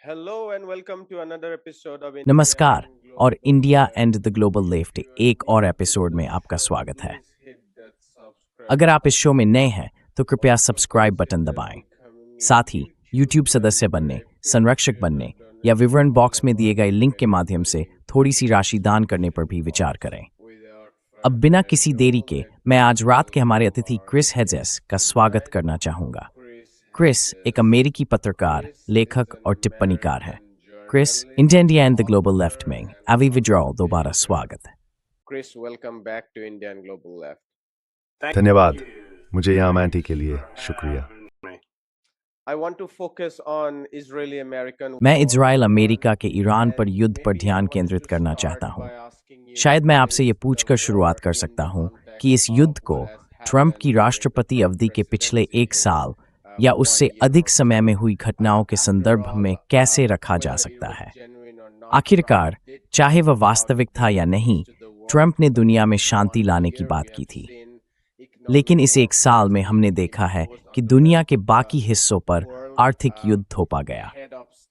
Hello and welcome to another episode of नमस्कार Indian और Global India Left. And the global left एक और episode में आपका स्वागत है। अगर आप इस शो में नए हैं तो कृपया सब्सक्राइब बटन दबाएं। साथ ही YouTube सदस्य बनने, संरक्षक बनने या विवरण बॉक्स में दिए गए लिंक के माध्यम से थोड़ी सी राशि दान करने पर भी विचार करें। अब बिना किसी देरी के मैं आज रात के हमारे अतिथि क्रिस हेजेस का स्वागत करना चाहूंगा। क्रिस एक अमेरिकी पत्रकार, लेखक और टिप्पणीकार हैं। Chris, India and the global left में अभी विड्रॉल दोबारा स्वागत है। Chris, welcome back to Indian Global Left. धन्यवाद। मुझे यहाँ आमंत्रण के लिए शुक्रिया। I want to focus on Israeli-American. मैं इजराइल अमेरिका के ईरान पर युद्ध पर ध्यान केंद्रित करना चाहता हूँ। शायद मैं आपसे ये पूछकर शुरुआत कर सकता हूँ कि इस युद्ध को ट्रंप की राष्ट्रपति अवधि के पिछले एक साल या उससे अधिक समय में हुई घटनाओं के संदर्भ में कैसे रखा जा सकता है। आखिरकार, चाहे वह वास्तविक था या नहीं, ट्रंप ने दुनिया में शांति लाने की बात की थी। लेकिन इस एक साल में हमने देखा है कि दुनिया के बाकी हिस्सों पर आर्थिक युद्ध थोपा गया,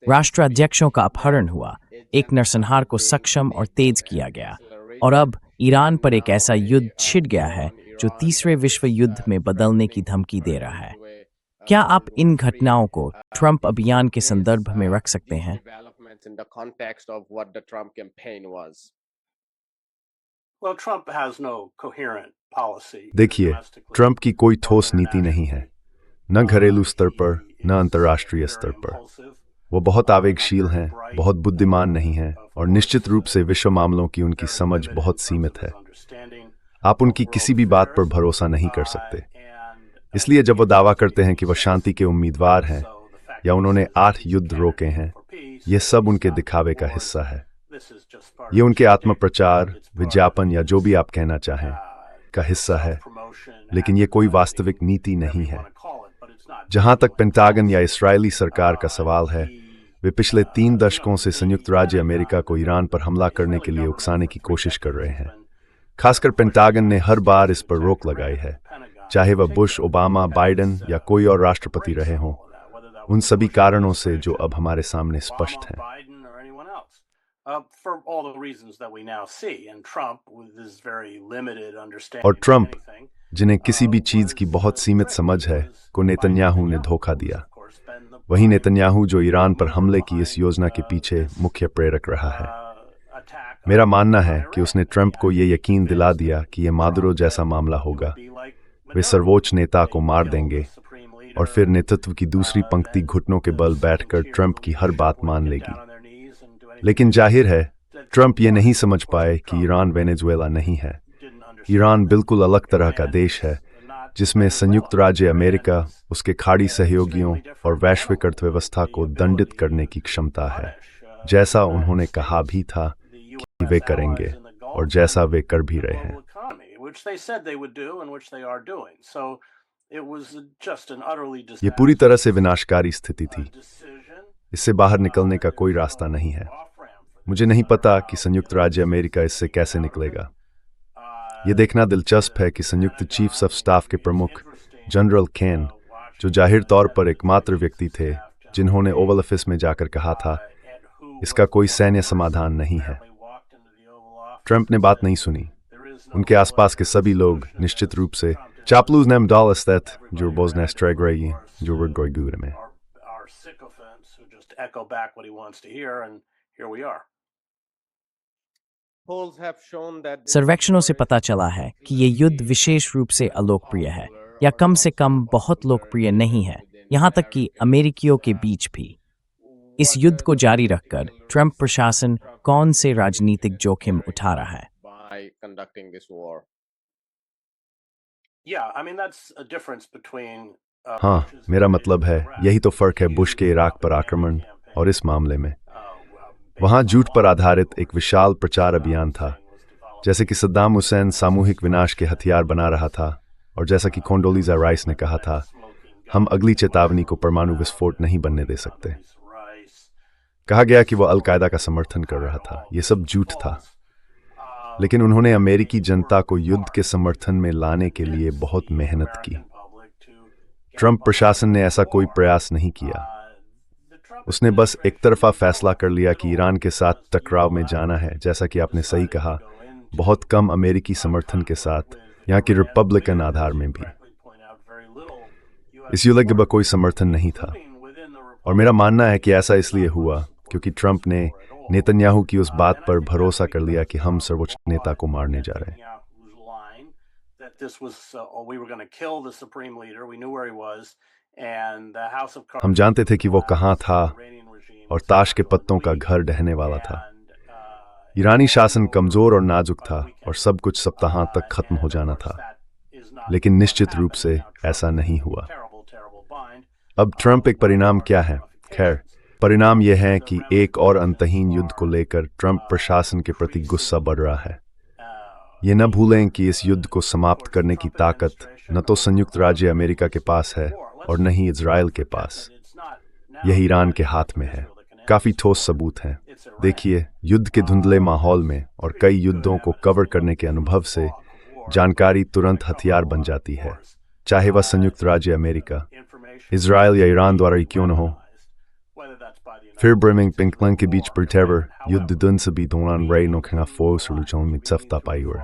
राष्ट्राध्यक्षों का अपहरण हुआ, एक नरसंहार को सक्षम और तेज किया गया, और अब ईरान पर एक ऐसा युद्ध छिड़ गया है जो तीसरे विश्व युद्ध में बदलने की धमकी दे रहा है। क्या आप इन घटनाओं को ट्रंप अभियान के संदर्भ में रख सकते हैं? In the context of what the Trump campaign was. Well, Trump has no coherent policy. देखिए, ट्रंप की कोई ठोस नीति नहीं है, न घरेलू स्तर पर न अंतर्राष्ट्रीय स्तर पर। वो बहुत आवेगशील हैं, बहुत बुद्धिमान नहीं हैं, और निश्चित रूप से विश्व मामलों की उनकी समझ बहुत सीमित है। आप उनकी किसी भी बात पर भरोसा नहीं कर सकते। इसलिए जब वो दावा करते हैं कि वो शांति के उम्मीदवार हैं या उन्होंने 8 युद्ध रोके हैं, ये सब उनके दिखावे का हिस्सा है। ये उनके आत्मप्रचार, विज्ञापन या जो भी आप कहना चाहें का हिस्सा है, लेकिन ये कोई वास्तविक नीति नहीं है। जहां तक पेंटागन या इस्राएली सरकार का सवाल है, वे पिछले 3 दशकों से संयुक्त राज्य अमेरिका को ईरान पर हमला करने के लिए उकसाने की कोशिश कर रहे हैं। खासकर पेंटागन ने हर बार इस पर रोक लगाई है, चाहे वह बुश, ओबामा, बाइडेन या कोई और राष्ट्रपति रहे हों, उन सभी कारणों से जो अब हमारे सामने स्पष्ट हैं। और ट्रंप, जिन्हें किसी भी चीज की बहुत सीमित समझ है, को नेतन्याहू ने धोखा दिया। वही नेतन्याहू जो ईरान पर हमले की इस योजना के पीछे मुख्य प्रेरक रहा है। मेरा मानना है कि उसने ट्रंप को ये यकीन दिला दिया कि ये मादुरो जैसा मामला होगा। वे सर्वोच्च नेता को मार देंगे और फिर नेतृत्व की दूसरी पंक्ति घुटनों के बल बैठकर ट्रंप की हर बात मान लेगी। लेकिन जाहिर है, ट्रंप ये नहीं समझ पाए कि ईरान वेनेजुएला नहीं है। ईरान बिल्कुल अलग तरह का देश है, जिसमें संयुक्त राज्य अमेरिका, उसके खाड़ी सहयोगियों और वैश्विक अर्थव्यवस्था को दंडित करने की क्षमता है, जैसा उन्होंने कहा भी था कि वे करेंगे और जैसा वे कर भी रहे हैं। ये पूरी तरह से विनाशकारी स्थिति थी। इससे बाहर निकलने का कोई रास्ता नहीं है। मुझे नहीं पता कि संयुक्त राज्य अमेरिका इससे कैसे निकलेगा। ये देखना दिलचस्प है कि संयुक्त चीफ्स ऑफ स्टाफ के प्रमुख जनरल केन, जो जाहिर तौर पर एकमात्र व्यक्ति थे जिन्होंने ओवल ऑफिस में जाकर कहा था, इसका कोई सैन्य समाधान नहीं है। ट्रंप ने बात नहीं सुनी। उनके आसपास के सभी लोग निश्चित रूप से चापलूज नेम डाल अस्तेत जो बोजने स्ट्रेगरेगी जो वर्ड गोई गुरे में। Polls have shown that सर्वेक्षणों से पता चला है कि ये युद्ध विशेष रूप से अलोकप्रिय है, या कम से कम बहुत लोकप्रिय नहीं है, यहाँ तक कि अमेरिकियों के बीच भी। इस युद्ध को जारी रखकर ट्रंप प्रशासन कौन से राजनीतिक जोखिम उठा रहा है? by conducting this war. हाँ, मेरा मतलब है, यही तो फर्क है बुश के इराक पर आक्रमण और इस मामले में। वहां झूठ पर आधारित एक विशाल प्रचार अभियान था, जैसे कि सद्दाम हुसैन सामूहिक विनाश के हथियार बना रहा था, और जैसा कि कोंडोलीजा राइस ने कहा था, हम अगली चेतावनी को परमाणु विस्फोट नहीं बनने दे सकते। कहा गया कि वह अलकायदा का समर्थन कर रहा था। ये सब झूठ था, लेकिन उन्होंने अमेरिकी जनता को युद्ध के समर्थन में लाने के लिए बहुत मेहनत की। ट्रंप प्रशासन ने ऐसा कोई प्रयास नहीं किया। उसने बस एक तरफा फैसला कर लिया कि ईरान के साथ टकराव में जाना है, जैसा कि आपने सही कहा, बहुत कम अमेरिकी समर्थन के साथ, यहाँ की रिपब्लिकन आधार में भी। इस युद्ध के बाद कोई समर्थन नहीं था, और मेरा मानना है कि ऐसा इसलिए हुआ क्योंकि ट्रंप ने नेतन्याहू की उस बात पर भरोसा कर लिया कि हम सर्वोच्च नेता को मारने जा रहे हैं। हम जानते थे कि वो कहाँ था और ताश के पत्तों का घर ढहने वाला था। ईरानी शासन कमजोर और नाजुक था और सब कुछ सप्ताहांत तक खत्म हो जाना था, लेकिन निश्चित रूप से ऐसा नहीं हुआ। अब ट्रंप एक परिणाम क्या है? खैर, परिणाम यह है कि एक और अंतहीन युद्ध को लेकर ट्रंप प्रशासन के प्रति गुस्सा बढ़ रहा है। ये न भूलें कि इस युद्ध को समाप्त करने की ताकत न तो संयुक्त राज्य अमेरिका के पास है और न ही इजराइल के पास। यह ईरान के हाथ में है। काफी ठोस सबूत हैं। देखिए, युद्ध के धुंधले माहौल में और कई युद्धों को कवर करने के अनुभव से जानकारी तुरंत हथियार बन जाती है, चाहे वह संयुक्त राज्य अमेरिका, इजराइल या ईरान द्वारा ही क्यों न हो। फिर ब्रेमिंग पिंकलन के बीच पर युद्ध दिन से भी दौरान रही नोखंगा फोर्स रुझान में सफ्ता पाई हुई।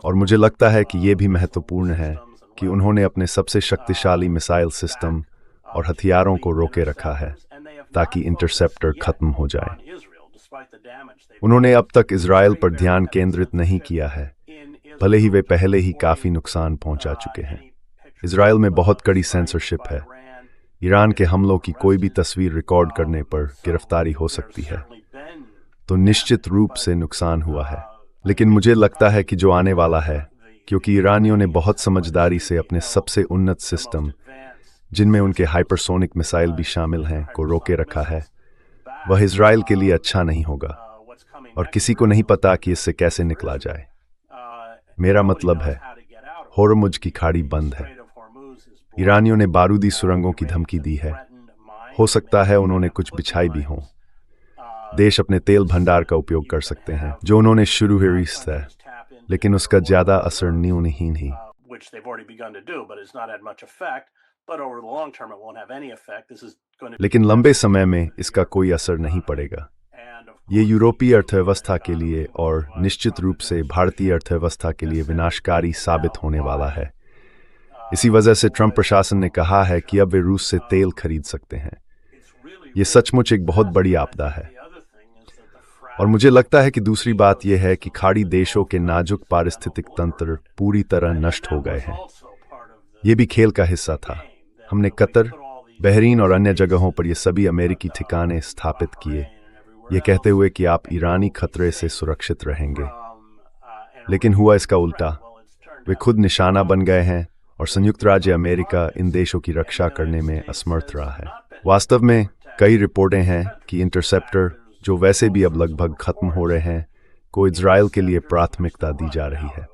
और मुझे लगता है कि यह भी महत्वपूर्ण है कि उन्होंने अपने सबसे शक्तिशाली मिसाइल सिस्टम और हथियारों को रोके रखा है ताकि इंटरसेप्टर खत्म हो जाए। उन्होंने अब तक इजराइल पर ध्यान केंद्रित नहीं किया है, भले ही वे पहले ही काफी नुकसान पहुंचा चुके हैं। इजराइल में बहुत कड़ी सेंसरशिप है। ईरान के हमलों की कोई भी तस्वीर रिकॉर्ड करने पर गिरफ्तारी हो सकती है, तो निश्चित रूप से नुकसान हुआ है। लेकिन मुझे लगता है कि जो आने वाला है, क्योंकि ईरानियों ने बहुत समझदारी से अपने सबसे उन्नत सिस्टम, जिनमें उनके हाइपरसोनिक मिसाइल भी शामिल हैं, को रोके रखा है, वह इजराइल के लिए अच्छा नहीं होगा और किसी को नहीं पता कि इससे कैसे निकला जाए। मेरा मतलब है, होर्मुज की खाड़ी बंद है। ईरानियों ने बारूदी सुरंगों की धमकी दी है। हो सकता है उन्होंने कुछ बिछाई भी हों। देश अपने तेल भंडार का उपयोग कर सकते हैं, जो उन्होंने शुरू ही है, लेकिन उसका ज्यादा असर नहीं ही। लेकिन लंबे समय में इसका कोई असर नहीं पड़ेगा। ये यूरोपीय अर्थव्यवस्था के लिए और निश्चित रूप से भारतीय अर्थव्यवस्था के लिए विनाशकारी साबित होने वाला है। इसी वजह से ट्रंप प्रशासन ने कहा है कि अब वे रूस से तेल खरीद सकते हैं। ये सचमुच एक बहुत बड़ी आपदा है। और मुझे लगता है कि दूसरी बात यह है कि खाड़ी देशों के नाजुक पारिस्थितिक तंत्र पूरी तरह नष्ट हो गए हैं। ये भी खेल का हिस्सा था। हमने कतर, बहरीन और अन्य जगहों पर ये सभी अमेरिकी ठिकाने स्थापित किए, ये कहते हुए कि आप ईरानी खतरे से सुरक्षित रहेंगे। लेकिन हुआ इसका उल्टा। वे खुद निशाना बन गए हैं और संयुक्त राज्य अमेरिका इन देशों की रक्षा करने में असमर्थ रहा है। वास्तव में कई रिपोर्टें हैं कि इंटरसेप्टर, जो वैसे भी अब लगभग खत्म हो रहे हैं, को इजराइल के लिए प्राथमिकता दी जा रही है।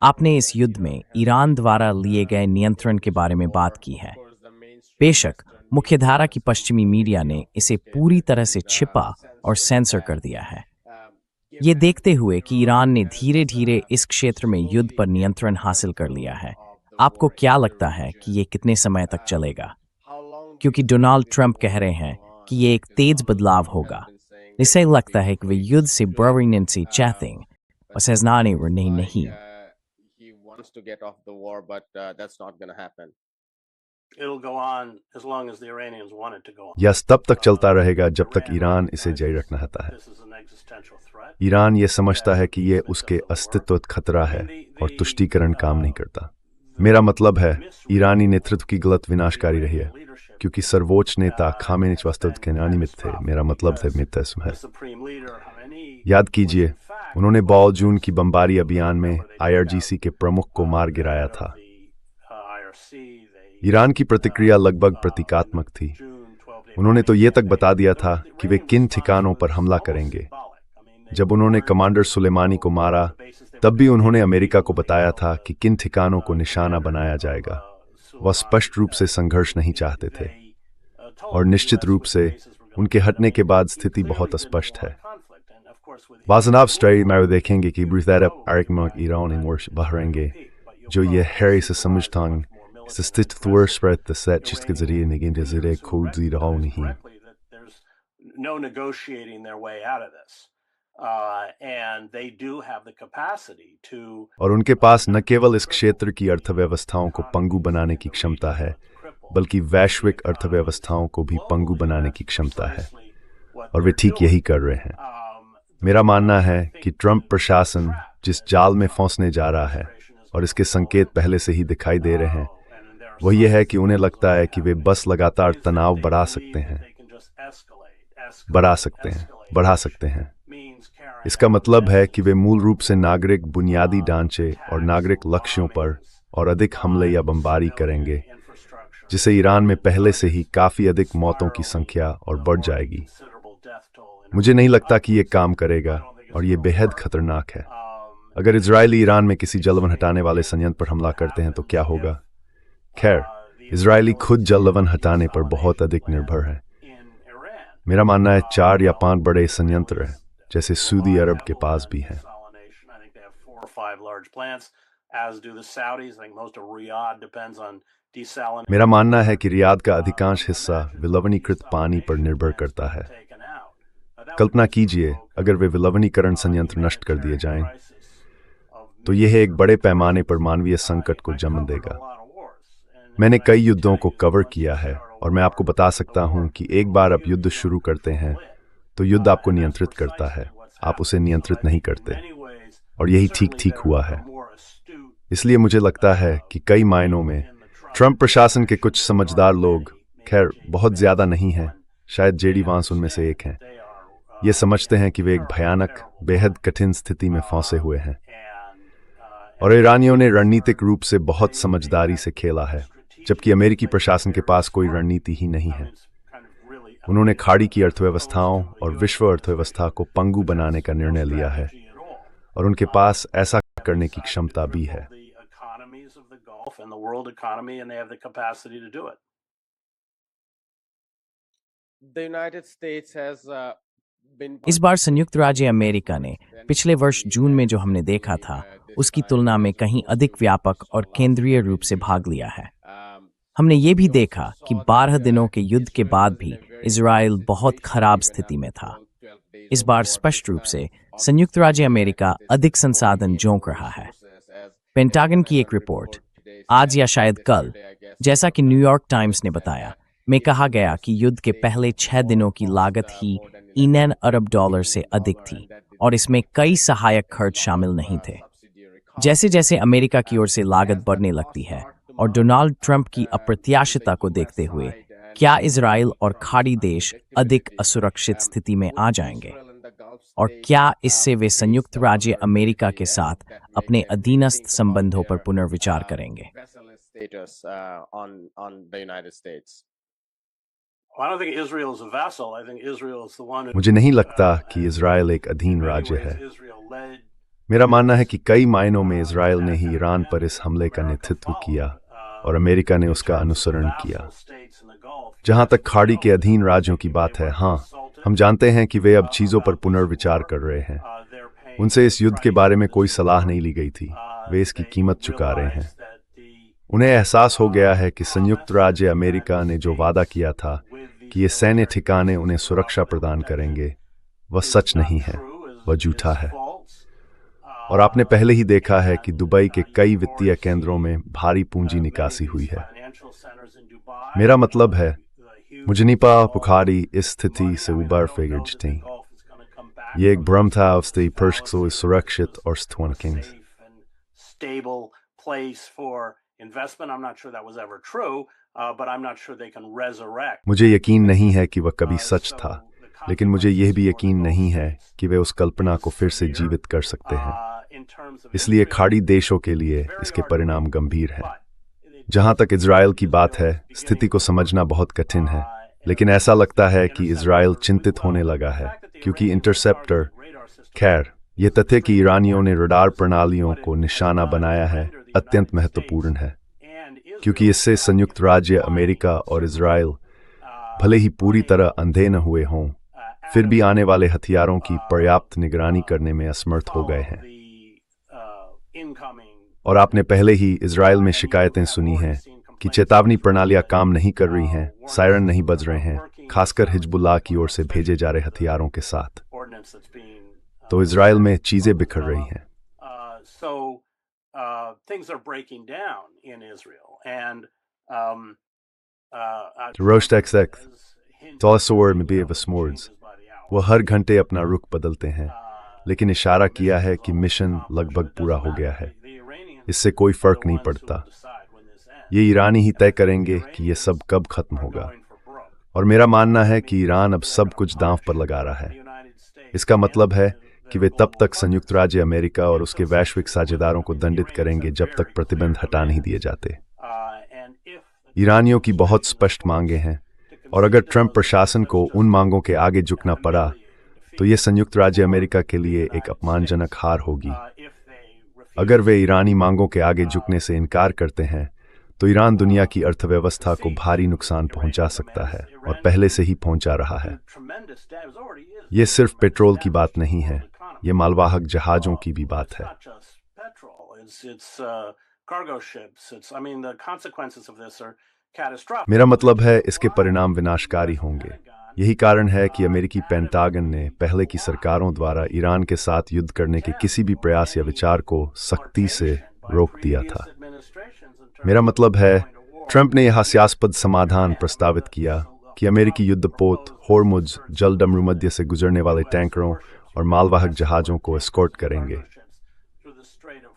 आपने इस युद्ध में ईरान द्वारा लिए गए नियंत्रण के बारे में बात की है। बेशक, मुख्यधारा की पश्चिमी मीडिया ने इसे पूरी तरह से छिपा और सेंसर कर दिया है। ये देखते हुए कि ईरान ने धीरे धीरे इस क्षेत्र में युद्ध पर नियंत्रण हासिल कर लिया है, आपको क्या लगता है कि ये कितने समय तक चलेगा? क्योंकि डोनाल्ड ट्रंप कह रहे हैं कि ये एक तेज बदलाव होगा। इसे लगता है कि वे युद्ध से बर्विंग से चाहते हैं और सेजनाने वर नहीं। To get off the war, but that's not going to happen. It'll go on as long as the Iranians want it to go on. यह तब तक चलता रहेगा जब तक ईरान इसे जारी रखना चाहता है। ईरान ये समझता है कि ये उसके अस्तित्व खतरा है और तुष्टीकरण काम नहीं करता। मेरा मतलब है, ईरानी नेतृत्व की गलत विनाशकारी रही है, क्योंकि सर्वोच्च नेता खामेनी वास्तव के अनियमित थे। मेरा मतलब है मितस्म है। याद कीजिए, उन्होंने बॉल जून की बमबारी अभियान में IRGC के प्रमुख को मार गिराया था। ईरान की प्रतिक्रिया लगभग प्रतीकात्मक थी। उन्होंने तो ये तक बता दिया था कि वे किन ठिकानों पर हमला करेंगे। जब उन्होंने कमांडर सुलेमानी को मारा, तब भी उन्होंने अमेरिका को बताया था कि किन ठिकानों को निशाना बनाया जाएगा। वह स्पष्ट रूप से संघर्ष नहीं चाहते थे। और निश्चित रूप से उनके हटने के बाद स्थिति बहुत स्पष्ट है। बाजनाब स्ट्रेई में देखेंगे कि ब्रितारप आर्कमक ईरान इन वर्ष बहरेंगे जो ये हैरी से समझतांग स्थित थोर स्प्रेड द सेट जिसके जरिए निगें जरिए खोल दी रहा नहीं। No negotiating their way out of this. And they do have the capacity to और उनके पास न केवल इस क्षेत्र की अर्थव्यवस्थाओं को पंगु बनाने की क्षमता है बल्कि वैश्विक अर्थव्यवस्थाओं को भी पंगु बनाने की क्षमता है और वे ठीक यही कर रहे हैं। मेरा मानना है कि ट्रंप प्रशासन जिस जाल में फंसने जा रहा है और इसके संकेत पहले से ही दिखाई दे रहे हैं वो ये है कि उन्हें लगता है कि वे बस लगातार तनाव बढ़ा सकते हैं। इसका मतलब है कि वे मूल रूप से नागरिक बुनियादी ढांचे और नागरिक लक्ष्यों पर और अधिक हमले या बमबारी करेंगे जिससे ईरान में पहले से ही काफी अधिक मौतों की संख्या और बढ़ जाएगी। मुझे नहीं लगता कि ये काम करेगा और ये बेहद खतरनाक है। अगर इजरायली ईरान में किसी जलवन हटाने वाले संयंत्र पर हमला करते हैं तो क्या होगा? खैर, इजरायली खुद जलवन हटाने पर बहुत अधिक निर्भर है। मेरा मानना है 4 या 5 बड़े संयंत्र हैं जैसे सऊदी अरब के पास भी हैं। मेरा मानना है कि रियाद का अधिकांश हिस्सा विलवनीकृत पानी पर निर्भर करता है। कल्पना कीजिए अगर वे विलवनीकरण संयंत्र नष्ट कर दिए जाएं तो यह एक बड़े पैमाने पर मानवीय संकट को जन्म देगा। मैंने कई युद्धों को कवर किया है और मैं आपको बता सकता हूं कि एक बार आप युद्ध शुरू करते हैं तो युद्ध आपको नियंत्रित करता है, आप उसे नियंत्रित नहीं करते और यही ठीक हुआ है। इसलिए मुझे लगता है कि कई मायनों में ट्रंप प्रशासन के कुछ समझदार लोग, खैर बहुत ज्यादा नहीं हैं, शायद जेडी वांस उनमें से एक हैं, ये समझते हैं कि वे एक भयानक बेहद कठिन स्थिति में फंसे हुए हैं और ईरानियों ने रणनीतिक रूप से बहुत समझदारी से खेला है जबकि अमेरिकी प्रशासन के पास कोई रणनीति ही नहीं है। उन्होंने खाड़ी की अर्थव्यवस्थाओं और विश्व अर्थव्यवस्था को पंगु बनाने का निर्णय लिया है और उनके पास ऐसा करने की क्षमता भी है। इस बार संयुक्त राज्य अमेरिका ने पिछले वर्ष जून में जो हमने देखा था उसकी तुलना में कहीं अधिक व्यापक और केंद्रीय रूप से भाग लिया है। हमने ये भी देखा कि 12 दिनों के युद्ध के बाद भी इजराइल बहुत खराब स्थिति में था। इस बार स्पष्ट रूप से संयुक्त राज्य अमेरिका अधिक संसाधन झोंक रहा है। पेंटागन की एक रिपोर्ट आज या शायद कल, जैसा कि न्यूयॉर्क टाइम्स ने बताया, में कहा गया कि युद्ध के पहले 6 दिनों की लागत ही $9 अरब से अधिक थी और इसमें कई सहायक खर्च शामिल नहीं थे। जैसे जैसे अमेरिका की ओर से लागत बढ़ने लगती है और डोनाल्ड ट्रंप की अप्रत्याशितता को देखते हुए क्या इजराइल और खाड़ी देश अधिक असुरक्षित स्थिति में आ जाएंगे और क्या इससे वे संयुक्त राज्य अमेरिका के साथ अपने अधीनस्थ संबंधों पर पुनर्विचार करेंगे? मुझे नहीं लगता कि इजराइल एक अधीन राज्य है। मेरा मानना है कि कई मायनों में इजराइल ने ही ईरान पर इस हमले का नेतृत्व किया और अमेरिका ने उसका अनुसरण किया। जहां तक खाड़ी के अधीन राज्यों की बात है, हाँ, हम जानते हैं कि वे अब चीजों पर पुनर्विचार कर रहे हैं। उनसे इस युद्ध के बारे में कोई सलाह नहीं ली गई थी, वे इसकी कीमत चुका रहे हैं। उन्हें एहसास हो गया है कि संयुक्त राज्य अमेरिका ने जो वादा किया था कि ये सैन्य ठिकाने उन्हें सुरक्षा प्रदान करेंगे, वह सच नहीं है, वह झूठा है। और आपने पहले ही देखा है कि दुबई के कई वित्तीय केंद्रों में भारी पूंजी निकासी हुई है। मेरा मतलब है, मुझे नहीं पता बुखारी इस स्थिति से उबर फिगर थी। ये एक भ्रम था, उससे पर्शो सुरक्षित और किंग्स। मुझे यकीन नहीं है कि वह कभी सच था, लेकिन मुझे यह भी यकीन नहीं है कि वे उस कल्पना को फिर से जीवित कर सकते हैं। इसलिए खाड़ी देशों के लिए इसके परिणाम गंभीर हैं। जहां तक इजराइल की बात है, स्थिति को समझना बहुत कठिन है, लेकिन ऐसा लगता है कि इजराइल चिंतित होने लगा है क्योंकि इंटरसेप्टर, खैर, यह तथ्य कि ईरानियों ने रडार प्रणालियों को निशाना बनाया है अत्यंत महत्वपूर्ण है, क्योंकि इससे संयुक्त राज्य अमेरिका और इजराइल भले ही पूरी तरह अंधे न हुए हों, फिर भी आने वाले हथियारों की पर्याप्त निगरानी करने में असमर्थ हो गए हैं। और आपने पहले ही इजराइल में शिकायतें सुनी हैं कि चेतावनी प्रणालियां काम नहीं कर रही हैं, सायरन नहीं बज रहे हैं, खासकर हिजबुल्लाह की ओर से भेजे जा रहे हथियारों के साथ। तो इजराइल में चीजें बिखर रही हैं। वह हर घंटे अपना रुख बदलते हैं, लेकिन इशारा किया है कि मिशन लगभग पूरा हो गया है। इससे कोई फर्क नहीं पड़ता। ये ईरानी ही तय करेंगे कि ये सब कब खत्म होगा। और मेरा मानना है कि ईरान अब सब कुछ दांव पर लगा रहा है। इसका मतलब है कि वे तब तक संयुक्त राज्य अमेरिका और उसके वैश्विक साझेदारों को दंडित करेंगे जब तक प्रतिबंध हटा नहीं दिए जाते। ईरानियों की बहुत स्पष्ट मांगे हैं, और अगर ट्रंप प्रशासन को उन मांगों के आगे झुकना पड़ा तो ये संयुक्त राज्य अमेरिका के लिए एक अपमानजनक हार होगी। अगर वे ईरानी मांगों के आगे झुकने से इनकार करते हैं तो ईरान दुनिया की अर्थव्यवस्था को भारी नुकसान पहुंचा सकता है, और पहले से ही पहुंचा रहा है। ये सिर्फ पेट्रोल की बात नहीं है, ये मालवाहक जहाजों की भी बात है। मेरा मतलब है इसके परिणाम विनाशकारी होंगे। यही कारण है कि अमेरिकी पेंटागन ने पहले की सरकारों द्वारा ईरान के साथ युद्ध करने के किसी भी प्रयास या विचार को सख्ती से रोक दिया था। मेरा मतलब है ट्रंप ने यह हास्यास्पद समाधान प्रस्तावित किया कि अमेरिकी युद्धपोत होर्मुज जलडमरूमध्य से गुजरने वाले टैंकरों और मालवाहक जहाजों को एस्कॉर्ट करेंगे।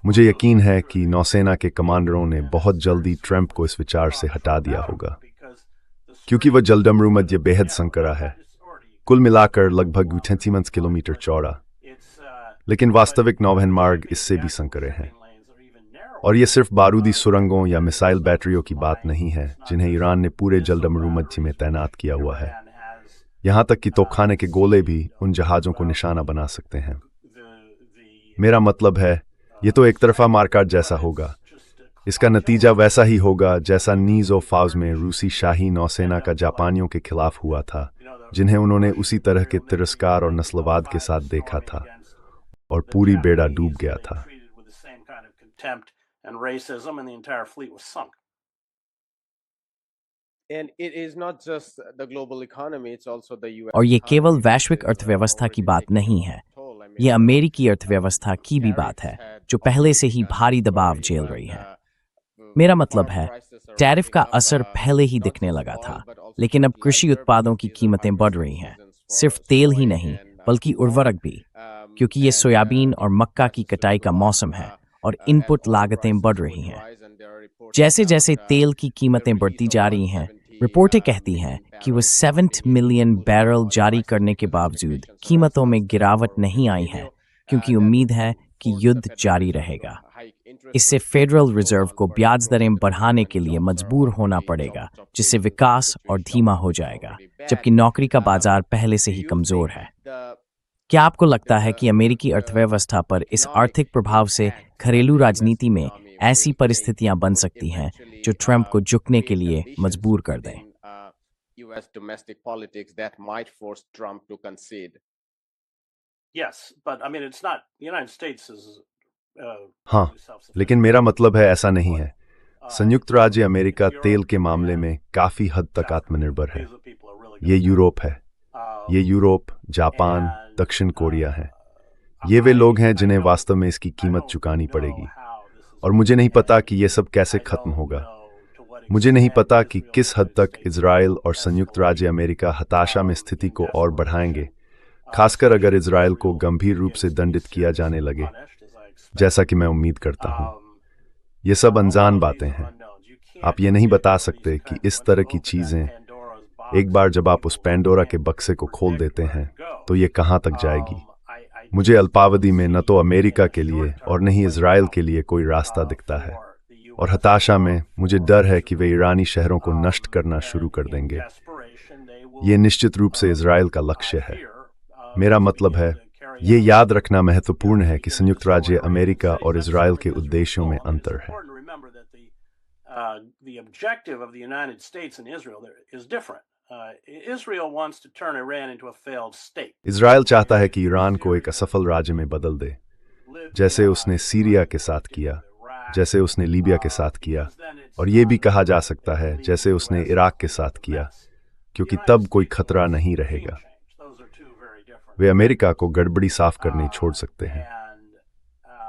मुझे यकीन है कि नौसेना के कमांडरों ने बहुत जल्दी ट्रंप को इस विचार से हटा दिया होगा, क्योंकि वह जलडमरूमध्य बेहद संकरा है, कुल मिलाकर लगभग 28 किलोमीटर चौड़ा, लेकिन वास्तविक नौवहन मार्ग इससे भी संकरे हैं। और ये सिर्फ बारूदी सुरंगों या मिसाइल बैटरियों की बात नहीं है जिन्हें ईरान ने पूरे जलडमरूमध्य में तैनात किया हुआ है। यहाँ तक कि तोपखाने के गोले भी उन जहाजों को निशाना बना सकते हैं। मेरा मतलब है ये तो एक तरफा मारकाट जैसा होगा। इसका नतीजा वैसा ही होगा जैसा नीज ऑफ फाउज में रूसी शाही नौसेना का जापानियों के खिलाफ हुआ था, जिन्हें उन्होंने उसी तरह के तिरस्कार और नस्लवाद के साथ देखा था, और पूरी बेड़ा डूब गया था। And racism, and the entire fleet was sunk. And it is not just the global economy, it's also the US. और ये केवल वैश्विक अर्थव्यवस्था की बात नहीं है, ये अमेरिकी अर्थव्यवस्था की भी बात है, जो पहले से ही भारी दबाव झेल रही है। मेरा मतलब है टैरिफ का असर पहले ही दिखने लगा था, लेकिन अब कृषि उत्पादों की कीमतें बढ़ रही हैं। सिर्फ तेल ही नहीं, बल्कि उर्वरक भी, क्योंकि ये सोयाबीन और मक्का की कटाई का मौसम है और इनपुट लागतें बढ़ रही हैं। जैसे जैसे तेल की कीमतें बढ़ती जा रही हैं, रिपोर्टें कहती हैं कि वो 7 मिलियन बैरल जारी करने के बावजूद कीमतों में गिरावट नहीं आई है, क्योंकि उम्मीद है कि युद्ध जारी रहेगा। इससे फेडरल रिजर्व को ब्याज दरें बढ़ाने के लिए मजबूर होना पड़ेगा, जिससे विकास और धीमा हो जाएगा, जबकि नौकरी का बाजार पहले से ही कमजोर है। क्या आपको लगता है कि अमेरिकी अर्थव्यवस्था पर इस आर्थिक प्रभाव से घरेलू राजनीति में ऐसी परिस्थितियां बन सकती हैं जो ट्रंप को झुकने के लिए मजबूर कर दें? US domestic politics that might force Trump to concede. Yes, but I mean, it's not the United States is. हाँ, लेकिन मेरा मतलब है ऐसा नहीं है। संयुक्त राज्य अमेरिका तेल के मामले में काफी हद तक आत्मनिर्भर है। ये यूरोप है, ये यूरोप, जापान, दक्षिण कोरिया है। ये वे लोग हैं जिन्हें वास्तव में इसकी कीमत चुकानी पड़ेगी, और मुझे नहीं पता कि ये सब कैसे खत्म होगा। मुझे नहीं पता कि किस हद तक इजराइल और संयुक्त राज्य अमेरिका हताशा में स्थिति को और बढ़ाएंगे, खासकर अगर इजराइल को गंभीर रूप से दंडित किया जाने लगे, जैसा कि मैं उम्मीद करता हूं। ये सब अनजान बातें हैं। आप ये नहीं बता सकते कि इस तरह की चीजें, एक बार जब आप उस पैंडोरा के बक्से को खोल देते हैं तो ये कहां तक जाएगी। मुझे अल्पावधि में न तो अमेरिका के लिए और न ही इजराइल के लिए कोई रास्ता दिखता है, और हताशा में मुझे डर है कि वे ईरानी शहरों को नष्ट करना शुरू कर देंगे। ये निश्चित रूप से इजराइल का लक्ष्य है। मेरा मतलब है, ये याद रखना महत्वपूर्ण है कि संयुक्त राज्य अमेरिका और इजराइल के उद्देश्यों में अंतर है। The objective of the United States and Israel is different. Israel wants to turn Iran into a failed state. Israel चाहता है कि ईरान को एक असफल राज्य में बदल दे, जैसे उसने सीरिया के साथ किया, जैसे उसने लीबिया के साथ किया, और ये भी कहा जा सकता है जैसे उसने इराक के साथ किया, क्योंकि तब कोई खतरा नहीं रहेगा। वे अमेरिका को गड़बड़ी साफ करनी छोड़ सकते हैं।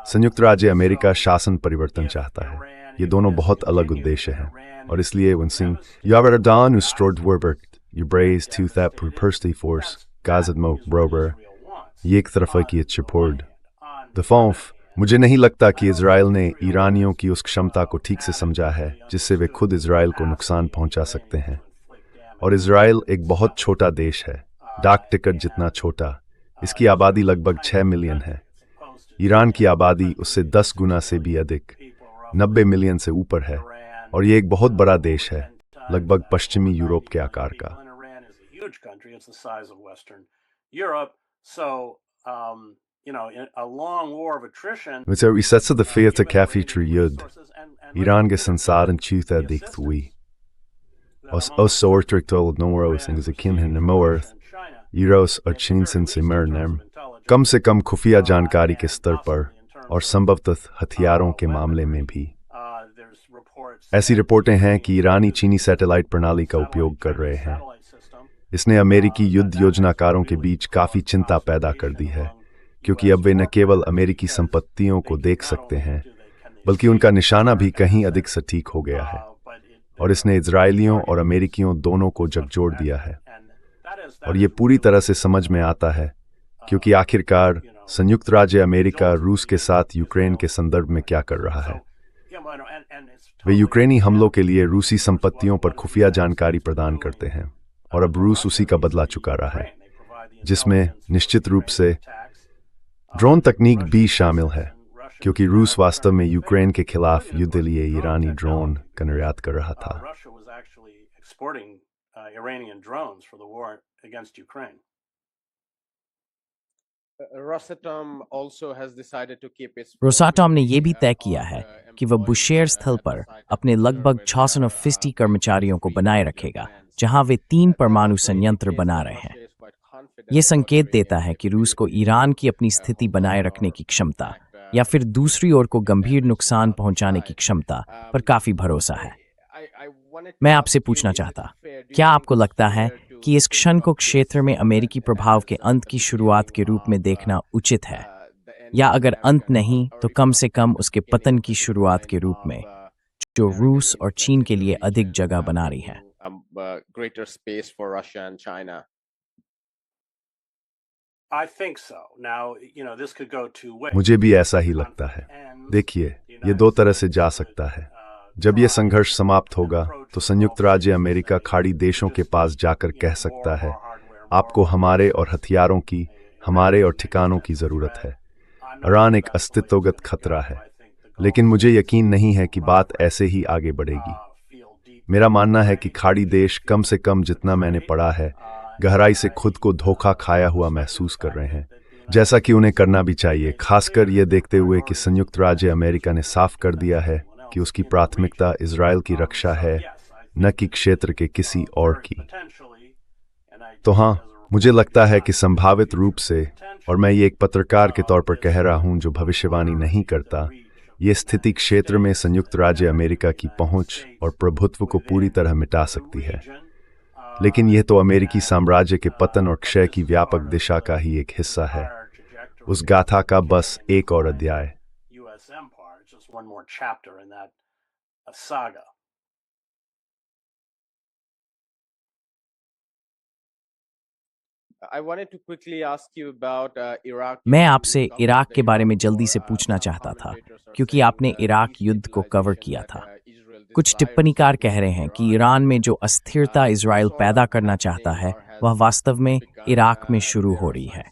संयुक्त राज्य अमेरिका शासन परिवर्तन चाहता है। ये दोनों बहुत अलग उद्देश्य हैं, और इसलिए Winsing, Yavaradan Ustrodwerbert, Ubraze Toothap Persti Force, Gazadmo Brober, ये एक तरफ की चिपोर्ड। दफौफ, मुझे नहीं लगता कि इज़राइल ने ईरानियों की उस क्षमता को ठीक से समझा है जिससे वे खुद इज़राइल को नुकसान पहुंचा सकते हैं। और इज़राइल एक बहुत छोटा देश है, डाक टिकट जितना छोटा। इसकी आबादी लगभग 6 मिलियन है। ईरान की आबादी उससे 10 गुना से भी अधिक, 90 मिलियन से ऊपर है, और ये एक बहुत बड़ा देश है, लगभग पश्चिमी यूरोप के आकार का। Mesela isetse de fiyatı kafi triyud. İran sansaran çüta diktui. Os soortriktul noros इंग kimhin nemorth. Euros और चीन से मरनम कम से कम खुफिया जानकारी के स्तर पर और संभवतः हथियारों के मामले में भी। ऐसी रिपोर्टें हैं कि ईरानी चीनी सैटेलाइट प्रणाली का उपयोग कर रहे हैं। इसने अमेरिकी युद्ध योजनाकारों के बीच काफ़ी चिंता पैदा कर दी है, क्योंकि अब वे न केवल अमेरिकी संपत्तियों को देख सकते हैं, बल्कि उनका निशाना भी कहीं अधिक सटीक हो गया है, और इसने इजरायलियों और अमेरिकियों दोनों को झकझोर दिया है। और ये पूरी तरह से समझ में आता है, क्योंकि आखिरकार संयुक्त राज्य अमेरिका रूस के साथ यूक्रेन के संदर्भ में क्या कर रहा है। वे यूक्रेनी हमलों के लिए रूसी संपत्तियों पर खुफिया जानकारी प्रदान करते हैं, और अब रूस उसी का बदला चुका रहा है, जिसमें निश्चित रूप से ड्रोन तकनीक भी शामिल है, क्योंकि रूस वास्तव में यूक्रेन के खिलाफ युद्ध लिए ईरानी ड्रोन का निर्यात कर रहा था। रोसाटॉम ने यह भी तय किया है कि वह बुशेयर स्थल पर अपने लगभग 650 कर्मचारियों को बनाए रखेगा, जहां वे 3 परमाणु संयंत्र बना रहे हैं। यह संकेत देता है कि रूस को ईरान की अपनी स्थिति बनाए रखने की क्षमता या फिर दूसरी ओर को गंभीर नुकसान पहुंचाने की क्षमता पर काफी भरोसा है। मैं आपसे पूछना चाहता, क्या आपको लगता है कि इस क्षण को क्षेत्र में अमेरिकी प्रभाव के अंत की शुरुआत के रूप में देखना उचित है, या अगर अंत नहीं तो कम से कम उसके पतन की शुरुआत के रूप में, जो रूस और चीन के लिए अधिक जगह बना रही है? मुझे भी ऐसा ही लगता है। देखिए, ये 2 तरह से जा सकता है। जब यह संघर्ष समाप्त होगा तो संयुक्त राज्य अमेरिका खाड़ी देशों के पास जाकर कह सकता है, आपको हमारे और हथियारों की, हमारे और ठिकानों की जरूरत है। ईरान एक अस्तित्वगत खतरा है, लेकिन मुझे यकीन नहीं है कि बात ऐसे ही आगे बढ़ेगी। मेरा मानना है कि खाड़ी देश, कम से कम जितना मैंने पढ़ा है, गहराई से खुद को धोखा खाया हुआ महसूस कर रहे हैं, जैसा कि उन्हें करना भी चाहिए, खासकर यह देखते हुए कि संयुक्त राज्य अमेरिका ने साफ कर दिया है कि उसकी प्राथमिकता इजराइल की रक्षा है, न कि क्षेत्र के किसी और की। तो हाँ, मुझे लगता है कि संभावित रूप से, और मैं ये एक पत्रकार के तौर पर कह रहा हूं जो भविष्यवाणी नहीं करता, ये स्थिति क्षेत्र में संयुक्त राज्य अमेरिका की पहुंच और प्रभुत्व को पूरी तरह मिटा सकती है। लेकिन यह तो अमेरिकी साम्राज्य के पतन और क्षय की व्यापक दिशा का ही एक हिस्सा है, उस गाथा का बस एक और अध्याय। मैं आपसे इराक के बारे में जल्दी से पूछना चाहता था, क्योंकि आपने इराक युद्ध को कवर किया था। कुछ टिप्पणीकार कह रहे हैं कि ईरान में जो अस्थिरता इजराइल पैदा करना चाहता है, वह वास्तव में इराक में शुरू हो रही है।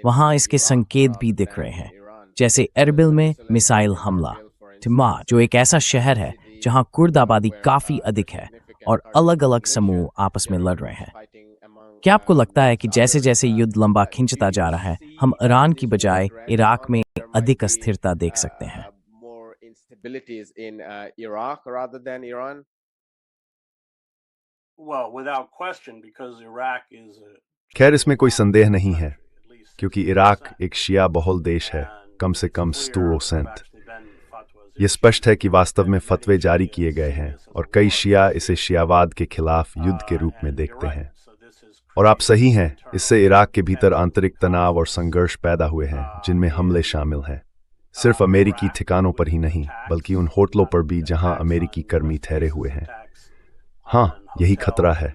वहां इसके संकेत भी दिख रहे हैं, जैसे एरबिल में मिसाइल हमला, तिम्मा जो एक ऐसा शहर है जहां कुर्द आबादी काफी अधिक है और अलग अलग समूह आपस में लड़ रहे हैं। क्या आपको लगता है कि जैसे जैसे युद्ध लंबा खिंचता जा रहा है, हम ईरान की बजाय इराक में अधिक अस्थिरता देख सकते हैं? Well, without question, because Iraq is a खैर, इसमें कोई संदेह नहीं है क्योंकि इराक एक शिया बहुल देश है, कम से कम 100%। ये स्पष्ट है कि वास्तव में फतवे जारी किए गए हैं और कई शिया इसे शियावाद के खिलाफ युद्ध के रूप में देखते हैं। और आप सही हैं, इससे इराक के भीतर आंतरिक तनाव और संघर्ष पैदा हुए हैं जिनमें हमले शामिल हैं। सिर्फ अमेरिकी ठिकानों पर ही नहीं बल्कि उन होटलों पर भी जहां अमेरिकी कर्मी ठहरे हुए हैं। हाँ, यही खतरा है।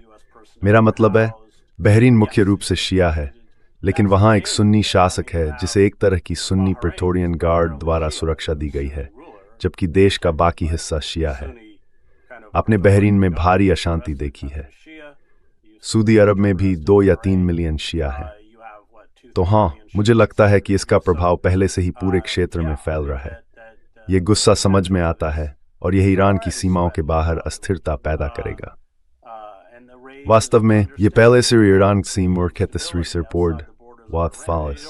मेरा मतलब है, बहरीन मुख्य रूप से शिया है, लेकिन वहां एक सुन्नी शासक है जिसे एक तरह की सुन्नी प्रेटोरियन गार्ड द्वारा सुरक्षा दी गई है, जबकि देश का बाकी हिस्सा शिया है। आपने बहरीन में भारी अशांति देखी है। सऊदी अरब में भी 2 या 3 मिलियन शिया हैं। तो हाँ, मुझे लगता है कि इसका प्रभाव पहले से ही पूरे क्षेत्र में फैल रहा है। ये गुस्सा समझ में आता है और यह ईरान की सीमाओं के बाहर अस्थिरता पैदा करेगा। वास्तव में ये पहले से ईरान सीमा के तस्वीर से रिपोर्ट वात फालिस।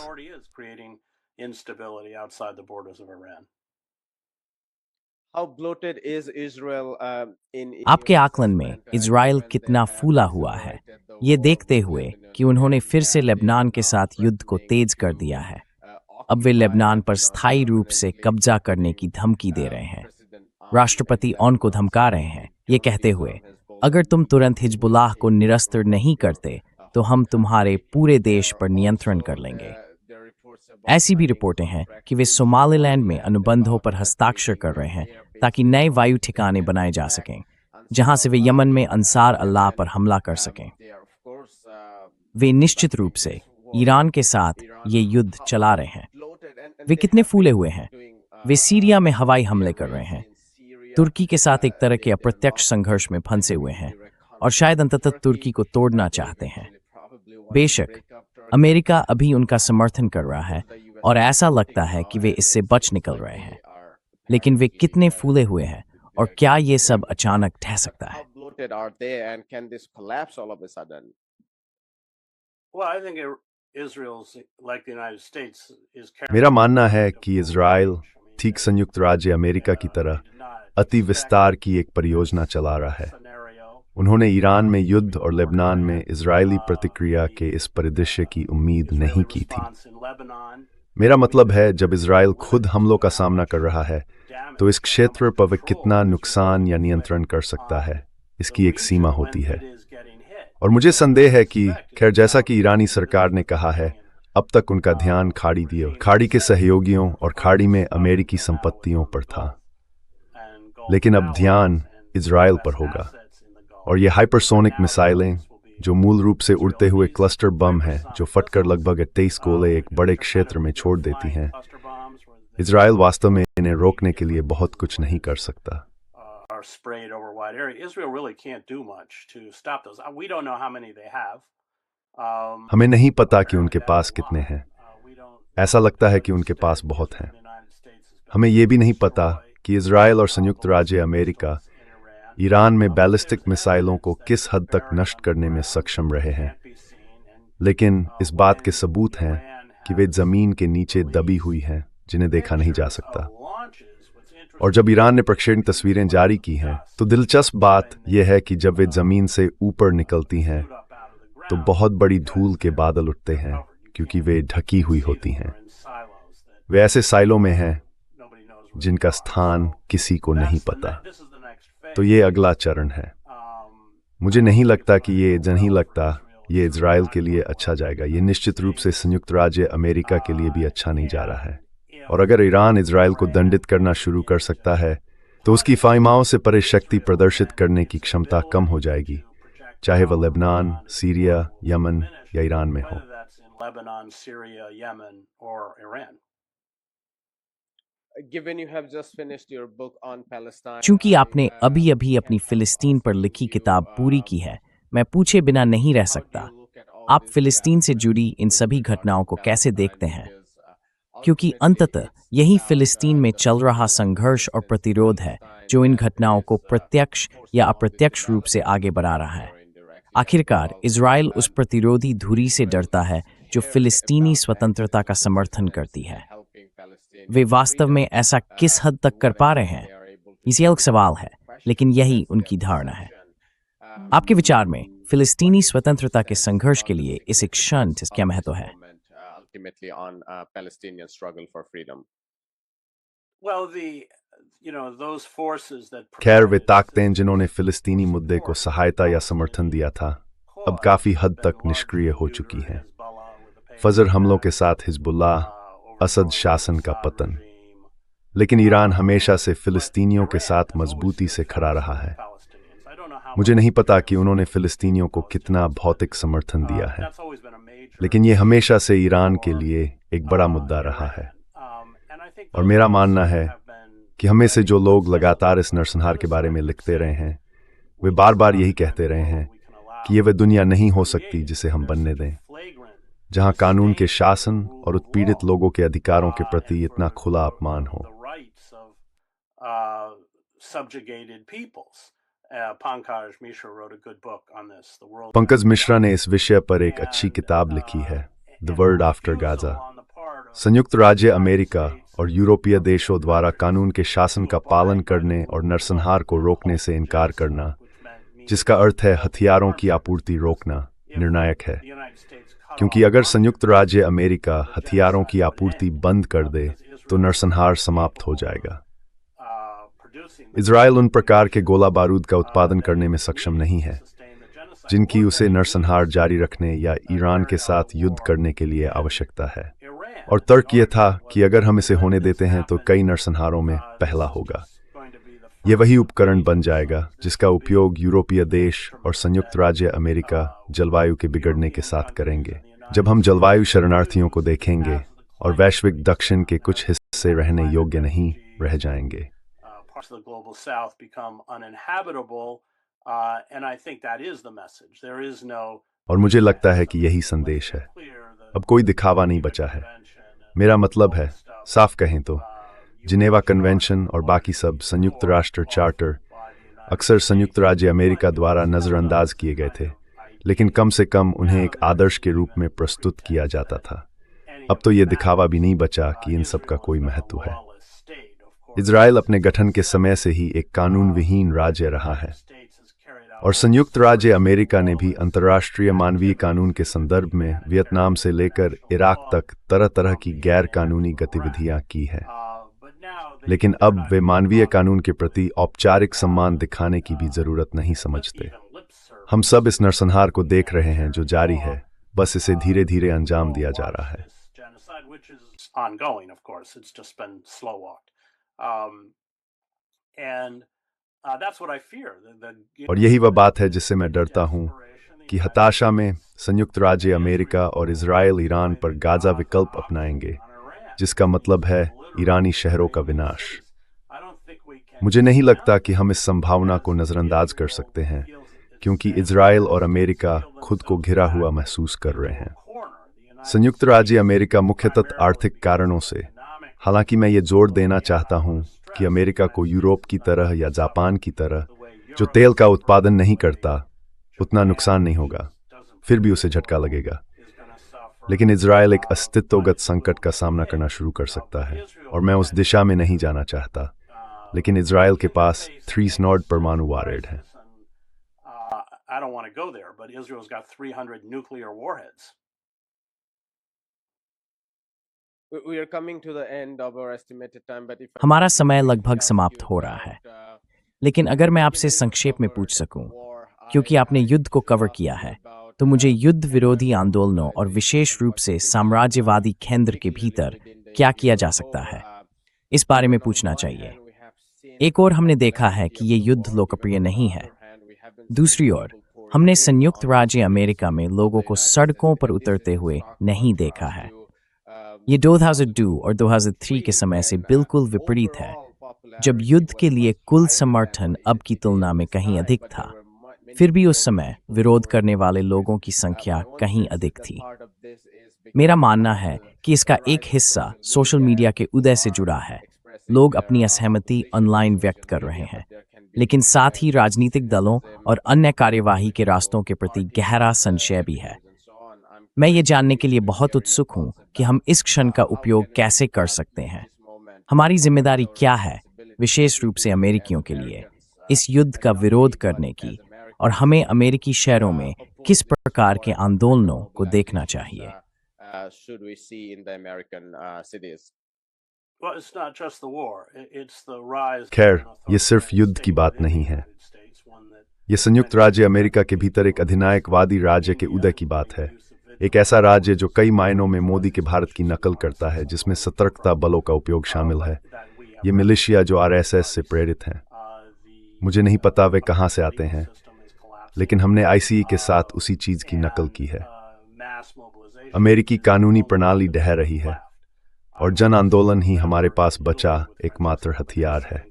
आपके आकलन में इजराइल कितना फूला हुआ है, ये देखते हुए कि उन्होंने फिर से लेबनान के साथ युद्ध को तेज कर दिया है। अब वे लेबनान पर स्थायी रूप से कब्जा करने की धमकी दे रहे हैं। राष्ट्रपति ऑन को धमका रहे हैं, ये कहते हुए, अगर तुम तुरंत हिजबुल्लाह को निरस्त नहीं करते तो हम तुम्हारे पूरे देश पर नियंत्रण कर लेंगे। ऐसी भी रिपोर्टें हैं कि वे सोमालिलैंड में अनुबंधों पर हस्ताक्षर कर रहे हैं ताकि नए वायु ठिकाने बनाए जा सकें, जहां से वे यमन में अंसार अल्लाह पर हमला कर सकें। वे निश्चित रूप से ईरान के साथ ये युद्ध चला रहे हैं। वे कितने फूले हुए हैं। वे सीरिया में हवाई हमले कर रहे हैं, तुर्की के साथ एक तरह के अप्रत्यक्ष संघर्ष में फंसे हुए हैं और शायद अंततः तुर्की को तोड़ना चाहते हैं। बेशक अमेरिका अभी उनका समर्थन कर रहा है और ऐसा लगता है कि वे इससे बच निकल रहे हैं, लेकिन वे कितने फूले हुए हैं और क्या ये सब अचानक ढह सकता है? मेरा मानना है कि इजराइल ठीक संयुक्त राज्य अमेरिका की तरह अति विस्तार की एक परियोजना चला रहा है। उन्होंने ईरान में युद्ध और लेबनान में इजरायली प्रतिक्रिया के इस परिदृश्य की उम्मीद नहीं की थी। मेरा मतलब है, जब इजराइल खुद हमलों का सामना कर रहा है तो इस क्षेत्र पर वह कितना नुकसान या नियंत्रण कर सकता है, इसकी एक सीमा होती है। और मुझे संदेह है कि खैर, जैसा कि ईरानी सरकार ने कहा है, अब तक उनका ध्यान खाड़ी के सहयोगियों और खाड़ी में अमेरिकी संपत्तियों पर था, लेकिन अब ध्यान इजराइल पर होगा। और ये हाइपरसोनिक मिसाइलें, जो मूल रूप से उड़ते हुए क्लस्टर बम हैं, जो फटकर लगभग 23 गोले एक बड़े क्षेत्र में छोड़ देती हैं, इजराइल वास्तव में इन्हें रोकने के लिए बहुत कुछ नहीं कर सकता। हमें नहीं पता कि उनके पास कितने हैं। ऐसा लगता है कि उनके पास बहुत हैं। हमें यह भी नहीं पता कि इजराइल और संयुक्त राज्य अमेरिका ईरान में बैलिस्टिक मिसाइलों को किस हद तक नष्ट करने में सक्षम रहे हैं, लेकिन इस बात के सबूत हैं कि वे जमीन के नीचे दबी हुई हैं, जिन्हें देखा नहीं जा सकता। और जब ईरान ने प्रक्षेपण तस्वीरें जारी की हैं, तो दिलचस्प बात यह है कि जब वे जमीन से ऊपर निकलती हैं तो बहुत बड़ी धूल के बादल उठते हैं, क्योंकि वे ढकी हुई होती हैं। वे ऐसे साइलों में हैं जिनका स्थान किसी को नहीं पता। तो ये अगला चरण है। मुझे नहीं लगता कि ये इजराइल के लिए अच्छा जाएगा। ये निश्चित रूप से संयुक्त राज्य अमेरिका के लिए भी अच्छा नहीं जा रहा है। और अगर ईरान इजराइल को दंडित करना शुरू कर सकता है तो उसकी फाइमाओं से परे शक्ति प्रदर्शित करने की क्षमता कम हो जाएगी, चाहे वह लेबनान, सीरिया, यमन या ईरान में हो। चूंकि आपने अभी अभी अपनी फिलिस्तीन पर लिखी किताब पूरी की है, मैं पूछे बिना नहीं रह सकता, आप फिलिस्तीन से जुड़ी इन सभी घटनाओं को कैसे देखते हैं? क्योंकि अंततः यही फिलिस्तीन में चल रहा संघर्ष और प्रतिरोध है जो इन घटनाओं को प्रत्यक्ष या अप्रत्यक्ष रूप से आगे बढ़ा रहा है। आखिरकार इजराइल उस प्रतिरोधी धुरी से डरता है जो फिलिस्तीनी स्वतंत्रता का समर्थन करती है। वे वास्तव में ऐसा किस हद तक कर पा रहे हैं? इसे एक सवाल है, लेकिन यही उनकी धारणा है। आपके विचार में फिलिस्तीनी स्वतंत्रता के संघर्ष के लिए इस एक क्षण क्या महत्व है? Ultimately on Palestinian struggle for freedom. Well, those forces that खैर वे ताकतें जिन्होंने फिलिस्तीनी मुद्दे को सहायता या समर्थन दिया था अब काफी हद तक निष्क्रिय हो चुकी हैं। फजर हमलों के साथ हिजबुल्लाह, असद शासन का पतन। लेकिन ईरान हमेशा से फिलिस्तीनियों के साथ मजबूती से खड़ा रहा है। मुझे नहीं पता कि उन्होंने फिलिस्तीनियों को कितना भौतिक समर्थन दिया है, लेकिन ये हमेशा से ईरान के लिए एक बड़ा मुद्दा रहा है। और मेरा मानना है कि हमें से जो लोग लगातार इस नरसंहार के बारे में लिखते रहे हैं, वे बार बार यही कहते रहे हैं कि ये वह दुनिया नहीं हो सकती जिसे हम बनने दें, जहां कानून के शासन और उत्पीड़ित लोगों के अधिकारों के प्रति इतना खुला अपमान हो। पंकज मिश्रा ने इस विषय पर एक अच्छी किताब लिखी है, द वर्ल्ड आफ्टर गाजा। संयुक्त राज्य अमेरिका और यूरोपीय देशों द्वारा कानून के शासन का पालन करने और नरसंहार को रोकने से इनकार करना, जिसका अर्थ है हथियारों की आपूर्ति रोकना, निर्णायक है। क्योंकि अगर संयुक्त राज्य अमेरिका हथियारों की आपूर्ति बंद कर दे तो नरसंहार समाप्त हो जाएगा। इजराइल उन प्रकार के गोला बारूद का उत्पादन करने में सक्षम नहीं है जिनकी उसे नरसंहार जारी रखने या ईरान के साथ युद्ध करने के लिए आवश्यकता है। और तर्क यह था कि अगर हम इसे होने देते हैं तो कई नरसंहारों में पहला होगा। ये वही उपकरण बन जाएगा जिसका उपयोग यूरोपीय देश और संयुक्त राज्य अमेरिका जलवायु के बिगड़ने के साथ करेंगे। जब हम जलवायु शरणार्थियों को देखेंगे और वैश्विक दक्षिण के कुछ हिस्से रहने योग्य नहीं रह जाएंगे। और मुझे लगता है कि यही संदेश है। अब कोई दिखावा नहीं बचा है। मेरा मतलब है, साफ कहें तो जिनेवा कन्वेंशन और बाकी सब संयुक्त राष्ट्र चार्टर अक्सर संयुक्त राज्य अमेरिका द्वारा नज़रअंदाज किए गए थे, लेकिन कम से कम उन्हें एक आदर्श के रूप में प्रस्तुत किया जाता था। अब तो ये दिखावा भी नहीं बचा कि इन सब का कोई महत्व है। इजराइल अपने गठन के समय से ही एक कानून विहीन राज्य रहा है, और संयुक्त राज्य अमेरिका ने भी अंतर्राष्ट्रीय मानवीय कानून के संदर्भ में वियतनाम से लेकर इराक तक तरह तरह की गैर कानूनी गतिविधियां की हैं। लेकिन अब वे मानवीय कानून के प्रति औपचारिक सम्मान दिखाने की भी जरूरत नहीं समझते। हम सब इस नरसंहार को देख रहे हैं जो जारी है, बस इसे धीरे धीरे अंजाम दिया जा रहा है। और यही वह बात है जिससे मैं डरता हूं कि हताशा में संयुक्त राज्य अमेरिका और इजराइल ईरान पर गाजा विकल्प अपनाएंगे, जिसका मतलब है ईरानी शहरों का विनाश। मुझे नहीं लगता कि हम इस संभावना को नजरअंदाज कर सकते हैं, क्योंकि इजराइल और अमेरिका खुद को घिरा हुआ महसूस कर रहे हैं। संयुक्त राज्य अमेरिका मुख्यतः आर्थिक कारणों से, हालांकि मैं ये जोर देना चाहता हूं कि अमेरिका को यूरोप की तरह या जापान की तरह, जो तेल का उत्पादन नहीं करता, उतना नुकसान नहीं होगा, फिर भी उसे झटका लगेगा। लेकिन इजराइल एक अस्तित्वगत संकट का सामना करना शुरू कर सकता है, और मैं उस दिशा में नहीं जाना चाहता। लेकिन इजराइल के पास 3 स्नॉड परमाणु वारहेड है। हमारा समय लगभग समाप्त हो रहा है, लेकिन अगर मैं आपसे संक्षेप में पूछ सकूं, क्योंकि आपने युद्ध को कवर किया है, तो मुझे युद्ध विरोधी आंदोलनों और विशेष रूप से साम्राज्यवादी केंद्र के भीतर क्या किया जा सकता है, इस बारे में पूछना चाहिए। एक ओर हमने देखा है कि ये युद्ध लोकप्रिय नहीं है, दूसरी ओर हमने संयुक्त राज्य अमेरिका में लोगों को सड़कों पर उतरते हुए नहीं देखा है। ये 2002 और 2003 के समय से बिल्कुल विपरीत है, जब युद्ध के लिए कुल समर्थन अब की तुलना में कहीं अधिक था। फिर भी उस समय विरोध करने वाले लोगों की संख्या कहीं अधिक थी। मेरा मानना है कि इसका एक हिस्सा सोशल मीडिया के उदय से जुड़ा है। लोग अपनी असहमति ऑनलाइन व्यक्त कर रहे हैं, लेकिन साथ ही राजनीतिक दलों और अन्य कार्यवाही के रास्तों के प्रति गहरा संशय भी है। मैं ये जानने के लिए बहुत उत्सुक हूं कि हम इस क्षण का उपयोग कैसे कर सकते हैं। हमारी जिम्मेदारी क्या है, विशेष रूप से अमेरिकियों के लिए, इस युद्ध का विरोध करने की और हमें अमेरिकी शहरों में किस प्रकार के आंदोलनों को देखना चाहिए? should we see in the American cities? Well, it's not just the war. It's the rise. खैर, ये सिर्फ युद्ध की बात नहीं है। ये संयुक्त राज्य अमेरिका के भीतर एक अधिनायकवादी राज्य के उदय की बात है। एक ऐसा राज्य जो कई मायनों में मोदी के भारत की नकल करता है, जिसमें सतर्कता बलों का उपयोग शामिल है। ये मिलिशिया जो आरएसएस से प्रेरित हैं। मुझे नहीं पता वे कहाँ से आते हैं, लेकिन हमने आईसीई के साथ उसी चीज की नकल की है। अमेरिकी कानूनी प्रणाली ढह रही है और जन आंदोलन ही हमारे पास बचा एकमात्र हथियार है।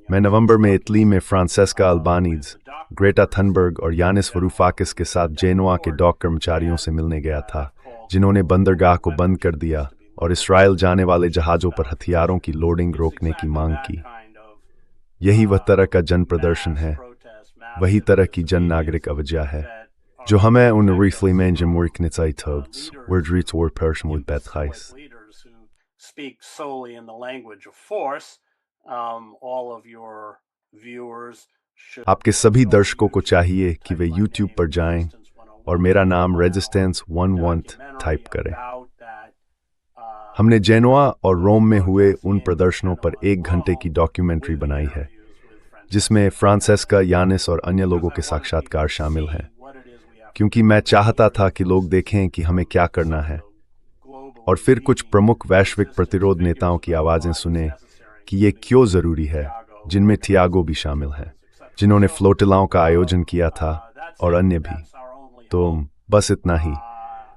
मैं नवंबर में इटली में फ्रांसेस्का अल्बानीज, ग्रेटा थनबर्ग और यानिस वरूफाकिस के साथ जेनोआ के डॉक कर्मचारियों से मिलने गया था, जिन्होंने बंदरगाह को बंद कर दिया और इसराइल जाने वाले जहाजों पर हथियारों की लोडिंग रोकने की मांग की। यही वह तरह का जन प्रदर्शन है, वही तरह की जन नागरिक अवज्ञा है जो हमें उन रिफ्लेमेंजम वर्कनिचाइट्स वर्ड्रीट और पर्समूल बैठाइस। Speak solely in the language of force. All of your viewers should. आपके सभी दर्शकों को चाहिए कि वे YouTube पर जाएं और मेरा नाम रेजिस्टेंस 11 टाइप करें। हमने जेनोआ और रोम में हुए उन प्रदर्शनों पर 1 घंटे की डॉक्यूमेंट्री बनाई है, जिसमें फ्रांसेस्का, यानिस और अन्य लोगों के साक्षात्कार शामिल हैं, क्योंकि मैं चाहता था कि लोग देखें कि हमें क्या करना है, और फिर कुछ प्रमुख वैश्विक प्रतिरोध नेताओं की आवाज़ें सुने कि ये क्यों ज़रूरी है, जिनमें थियागो भी शामिल हैं, जिन्होंने फ्लोटिलाओं का आयोजन किया था, और अन्य भी। तो बस इतना ही।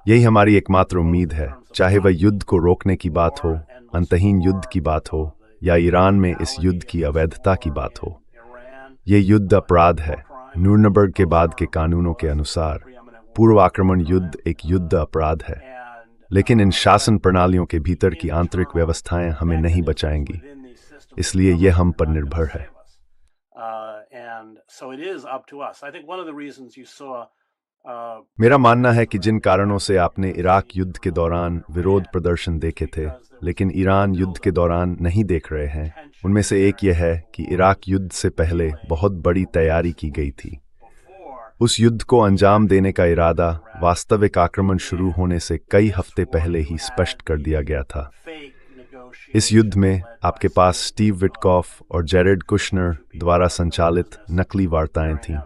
यही हमारी एकमात्र उम्मीद है, चाहे वह युद्ध को रोकने की बात हो, अंतहीन युद्ध की बात हो, या ईरान में इस युद्ध की अवैधता की बात हो। ये युद्ध अपराध है। न्यूरनबर्ग के बाद के कानूनों के अनुसार पूर्व आक्रमण युद्ध एक युद्ध अपराध है, लेकिन इन शासन प्रणालियों के भीतर की आंतरिक व्यवस्थाएं हमें नहीं बचाएंगी, इसलिए यह हम पर निर्भर है। मेरा मानना है कि जिन कारणों से आपने इराक युद्ध के दौरान विरोध प्रदर्शन देखे थे, लेकिन ईरान युद्ध के दौरान नहीं देख रहे हैं, उनमें से एक यह है कि इराक युद्ध से पहले बहुत बड़ी तैयारी की गई थी। उस युद्ध को अंजाम देने का इरादा वास्तविक आक्रमण शुरू होने से कई हफ्ते पहले ही स्पष्ट कर दिया गया था। इस युद्ध में आपके पास स्टीव विटकॉफ और जेरेड कुशनर द्वारा संचालित नकली वार्ताएं थीं।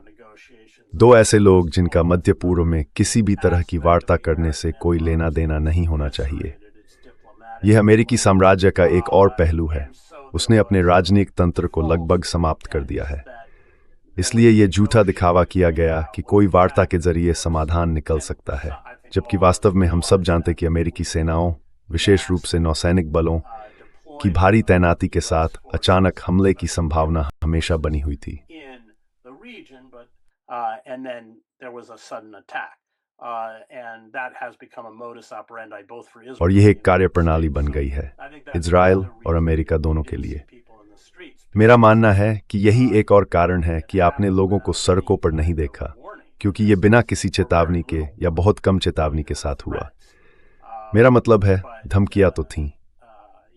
2 ऐसे लोग जिनका मध्य पूर्व में किसी भी तरह की वार्ता करने से कोई लेना देना नहीं होना चाहिए। यह अमेरिकी साम्राज्य का एक और पहलू है। उसने अपने राजनीतिक तंत्र को लगभग समाप्त कर दिया है। इसलिए यह झूठा दिखावा किया गया कि कोई वार्ता के जरिए समाधान निकल सकता है, जबकि वास्तव में हम सब जानते कि अमेरिकी सेनाओं, विशेष रूप से नौसैनिक बलों की भारी तैनाती के साथ अचानक हमले की संभावना हमेशा बनी हुई थी। और यह एक कार्यप्रणाली बन गई है इजराइल और अमेरिका दोनों के लिए। मेरा मानना है कि यही एक और कारण है कि आपने लोगों को सड़कों पर नहीं देखा, क्योंकि यह बिना किसी चेतावनी के या बहुत कम चेतावनी के साथ हुआ। मेरा मतलब है, धमकियां तो थीं,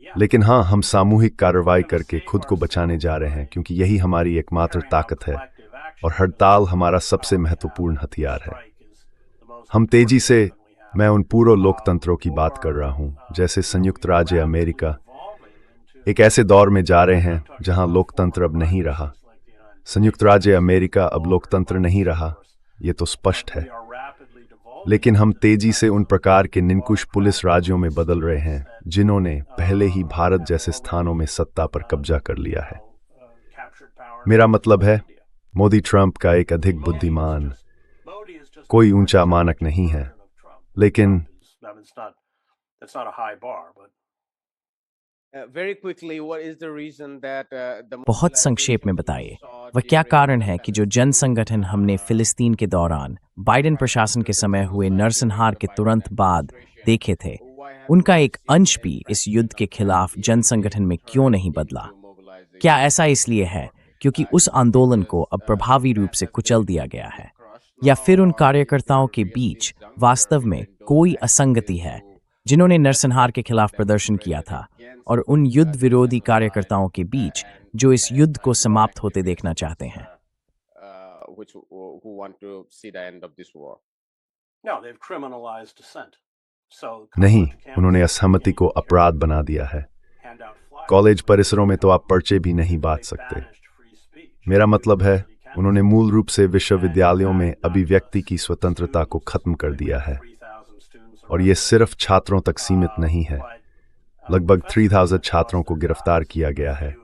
लेकिन हाँ, हम सामूहिक कार्रवाई करके खुद को बचाने जा रहे हैं, क्योंकि यही हमारी एकमात्र ताकत है और हड़ताल हमारा सबसे महत्वपूर्ण हथियार है। हम तेजी से, मैं उन पूर्व लोकतंत्रों की बात कर रहा हूं, जैसे संयुक्त राज्य अमेरिका, एक ऐसे दौर में जा रहे हैं जहां लोकतंत्र अब नहीं रहा। संयुक्त राज्य अमेरिका अब लोकतंत्र नहीं रहा, ये तो स्पष्ट है। लेकिन हम तेजी से उन प्रकार के निंकुश पुलिस राज्यों में बदल रहे हैं जिन्होंने पहले ही भारत जैसे स्थानों में सत्ता पर कब्जा कर लिया है। मेरा मतलब है, मोदी ट्रंप का एक अधिक बुद्धिमान, कोई ऊंचा मानक नहीं है, लेकिन बहुत संक्षेप में बताइए, वह क्या कारण है कि जो जन संगठन हमने फिलिस्तीन के दौरान बाइडेन प्रशासन के समय हुए नरसंहार के तुरंत बाद देखे थे, उनका एक अंश भी इस युद्ध के खिलाफ जन संगठन में क्यों नहीं बदला? क्या ऐसा इसलिए है क्योंकि उस आंदोलन को अब प्रभावी रूप से कुचल दिया गया है, या फिर उन कार्यकर्ताओं के बीच वास्तव में कोई असंगति है जिन्होंने नरसंहार के खिलाफ प्रदर्शन किया था, और उन युद्ध विरोधी कार्यकर्ताओं के बीच जो इस युद्ध को समाप्त होते देखना चाहते हैं? who want to see the end of this war. No, they've criminalized dissent. So नहीं, उन्होंने असहमति को अपराध बना दिया है। कॉलेज परिसरों में तो आप पर्चे भी नहीं बांट सकते। मेरा मतलब है, उन्होंने मूल रूप से विश्वविद्यालयों में अभिव्यक्ति की स्वतंत्रता को खत्म कर दिया है। और ये सिर्फ छात्रों तक सीमित नहीं है। लगभग 3000 छात्रों को गिरफ्तार किया गया है,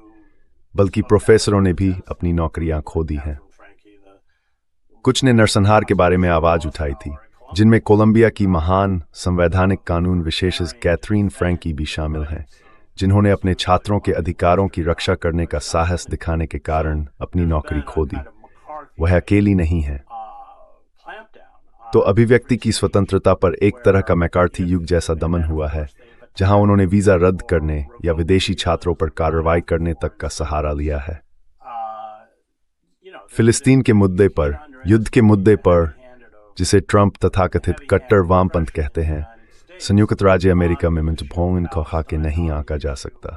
बल्कि प्रोफेसरों ने भी अपनी नौकरियां खो दी हैं। कुछ ने नरसंहार के बारे में आवाज उठाई थी, जिनमें कोलंबिया की महान संवैधानिक कानून विशेषज्ञ कैथरीन फ्रैंकी भी शामिल हैं, जिन्होंने अपने छात्रों के अधिकारों की रक्षा करने का साहस दिखाने के कारण अपनी नौकरी खो दी। वह अकेली नहीं है। तो अभिव्यक्ति की स्वतंत्रता पर एक तरह का मैकार्थी युग जैसा दमन हुआ है, जहां उन्होंने वीजा रद्द करने या विदेशी छात्रों पर कार्रवाई करने तक का सहारा लिया है। फिलिस्तीन के मुद्दे पर, युद्ध के मुद्दे पर, जिसे ट्रंप तथाकथित कट्टर वामपंथ कहते हैं, संयुक्त राज्य अमेरिका में मुंह को खाके नहीं आंका जा सकता।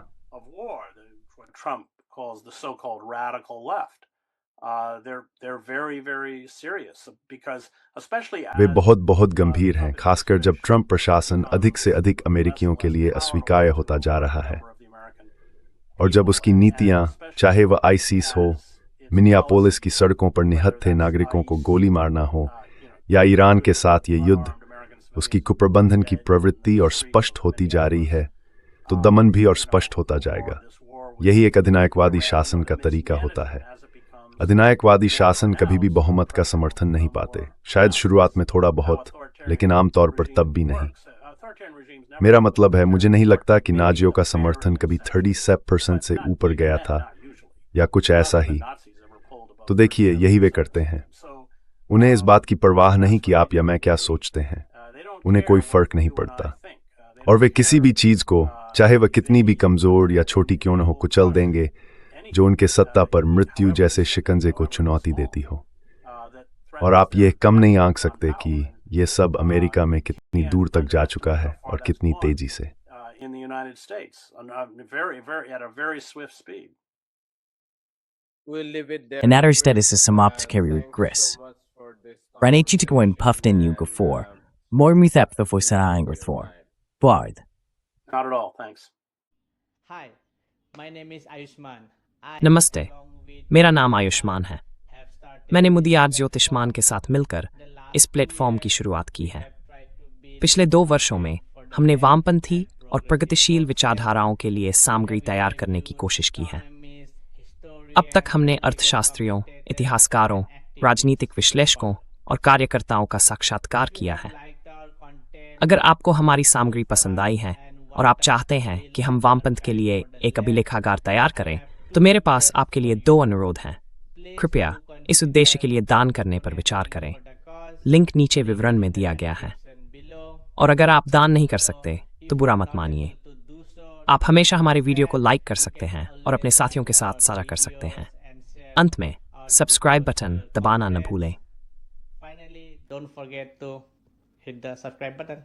वे बहुत गंभीर हैं, खासकर जब ट्रंप प्रशासन अधिक से अधिक अमेरिकियों के लिए अस्वीकार्य होता जा रहा है, और जब उसकी नीतियां, चाहे वह आईसीस हो, मिनियापोलिस की सड़कों पर निहत्थे नागरिकों को गोली मारना हो, या ईरान के साथ ये युद्ध, उसकी कुप्रबंधन की प्रवृत्ति और स्पष्ट होती जा रही है, तो दमन भी और स्पष्ट होता जाएगा। यही एक अधिनायकवादी शासन का तरीका होता है। अधिनायकवादी शासन कभी भी बहुमत का समर्थन नहीं पाते, शायद शुरुआत में थोड़ा बहुत, लेकिन आमतौर पर तब भी नहीं। मेरा मतलब है, मुझे नहीं लगता कि नाजियों का समर्थन कभी 37% से ऊपर गया था, या कुछ ऐसा ही। तो देखिए, यही वे करते हैं। उन्हें इस बात की परवाह नहीं कि आप या मैं क्या सोचते हैं। उन्हें कोई फर्क नहीं पड़ता, और वे किसी भी चीज को, चाहे वह कितनी भी कमजोर या छोटी क्यों न हो, कुचल देंगे जो उनके सत्ता पर मृत्यु जैसे शिकंजे को चुनौती देती हो। और आप ये कम नहीं आंक सकते कि ये सब अमेरिका में कितनी दूर तक जा चुका है और कितनी तेजी से। En Aristead is समाप्त carrier Gris. Rhaid go in puffed in you go for. More muthep the for sarang or thor. Bard. Not at all, thanks. Hi, my name is Ayushman. नमस्ते, मेरा नाम आयुष्मान है। मैंने मुदियार ज्योतिष्मान के साथ मिलकर इस प्लेटफॉर्म की शुरुआत की है। पिछले 2 वर्षों में हमने वामपंथी और प्रगतिशील विचारधाराओं के लिए सामग्री तैयार करने की कोशिश की है। अब तक हमने अर्थशास्त्रियों, इतिहासकारों, राजनीतिक विश्लेषकों और कार्यकर्ताओं का साक्षात्कार किया है। अगर आपको हमारी सामग्री पसंद आई है और आप चाहते हैं कि हम वामपंथ के लिए एक अभिलेखागार तैयार करें, तो मेरे पास आपके लिए 2 अनुरोध हैं। कृपया इस उद्देश्य के लिए दान करने पर विचार करें। लिंक नीचे विवरण में दिया गया है। और अगर आप दान नहीं कर सकते तो बुरा मत मानिए। आप हमेशा हमारे वीडियो को लाइक कर सकते हैं और अपने साथियों के साथ साझा कर सकते हैं। अंत में सब्सक्राइब बटन दबाना न भूलें। Finally, don't forget to hit the subscribe button.